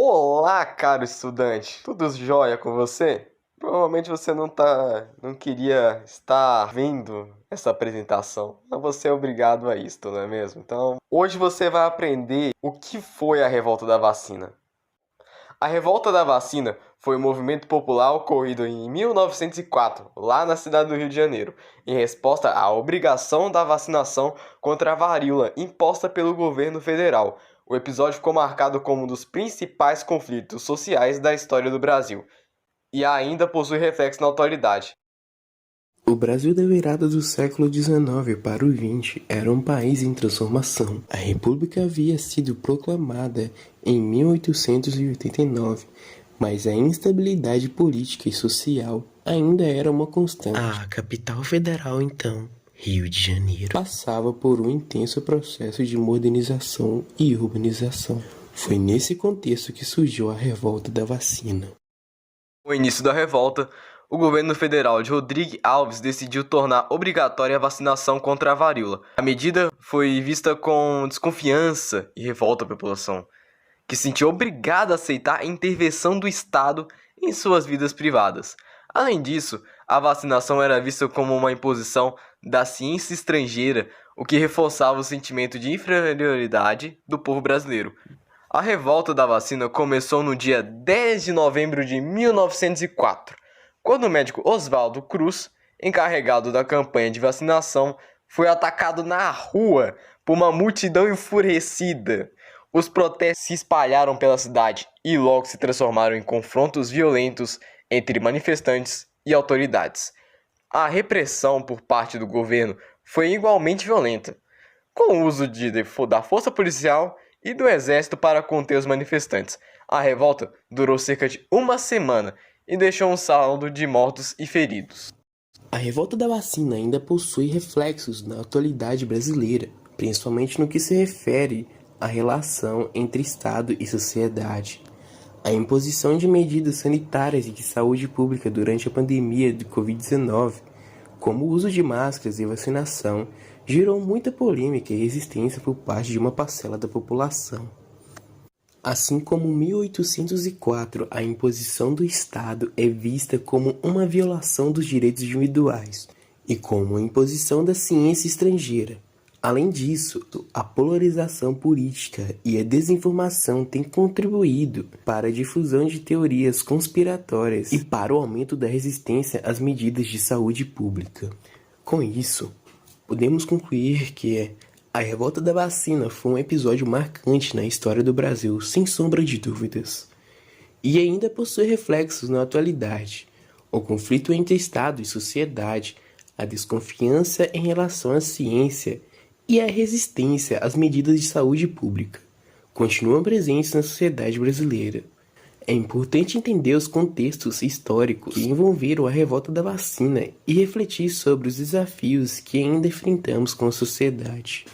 Olá, caro estudante. Tudo jóia com você? Provavelmente você não queria estar vendo essa apresentação, mas você é obrigado a isto, não é mesmo? Então, hoje você vai aprender o que foi a revolta da vacina. A revolta da vacina foi um movimento popular ocorrido em 1904, lá na cidade do Rio de Janeiro, em resposta à obrigação da vacinação contra a varíola imposta pelo governo federal. O episódio ficou marcado como um dos principais conflitos sociais da história do Brasil e ainda possui reflexo na atualidade. O Brasil da virada do século XIX para o XX era um país em transformação. A República havia sido proclamada em 1889, mas a instabilidade política e social ainda era uma constante. A capital federal, então, Rio de Janeiro, passava por um intenso processo de modernização e urbanização. Foi nesse contexto que surgiu a revolta da vacina. Com o início da revolta, o governo federal de Rodrigo Alves decidiu tornar obrigatória a vacinação contra a varíola. A medida foi vista com desconfiança e revolta da população, que se sentiu obrigada a aceitar a intervenção do Estado em suas vidas privadas. Além disso, a vacinação era vista como uma imposição da ciência estrangeira, o que reforçava o sentimento de inferioridade do povo brasileiro. A revolta da vacina começou no dia 10 de novembro de 1904, quando o médico Oswaldo Cruz, encarregado da campanha de vacinação, foi atacado na rua por uma multidão enfurecida. Os protestos se espalharam pela cidade e logo se transformaram em confrontos violentos entre manifestantes e autoridades. A repressão por parte do governo foi igualmente violenta, com o uso da força policial e do exército para conter os manifestantes. A revolta durou cerca de uma semana e deixou um saldo de mortos e feridos. A revolta da vacina ainda possui reflexos na atualidade brasileira, principalmente no que se refere à relação entre Estado e sociedade. A imposição de medidas sanitárias e de saúde pública durante a pandemia de Covid-19, como o uso de máscaras e vacinação, gerou muita polêmica e resistência por parte de uma parcela da população. Assim como em 1804, a imposição do Estado é vista como uma violação dos direitos individuais e como a imposição da ciência estrangeira. Além disso, a polarização política e a desinformação têm contribuído para a difusão de teorias conspiratórias e para o aumento da resistência às medidas de saúde pública. Com isso, podemos concluir que a revolta da vacina foi um episódio marcante na história do Brasil, sem sombra de dúvidas. E ainda possui reflexos na atualidade. O conflito entre Estado e sociedade, a desconfiança em relação à ciência e a resistência às medidas de saúde pública continuam presentes na sociedade brasileira. É importante entender os contextos históricos que envolveram a revolta da vacina e refletir sobre os desafios que ainda enfrentamos com a sociedade.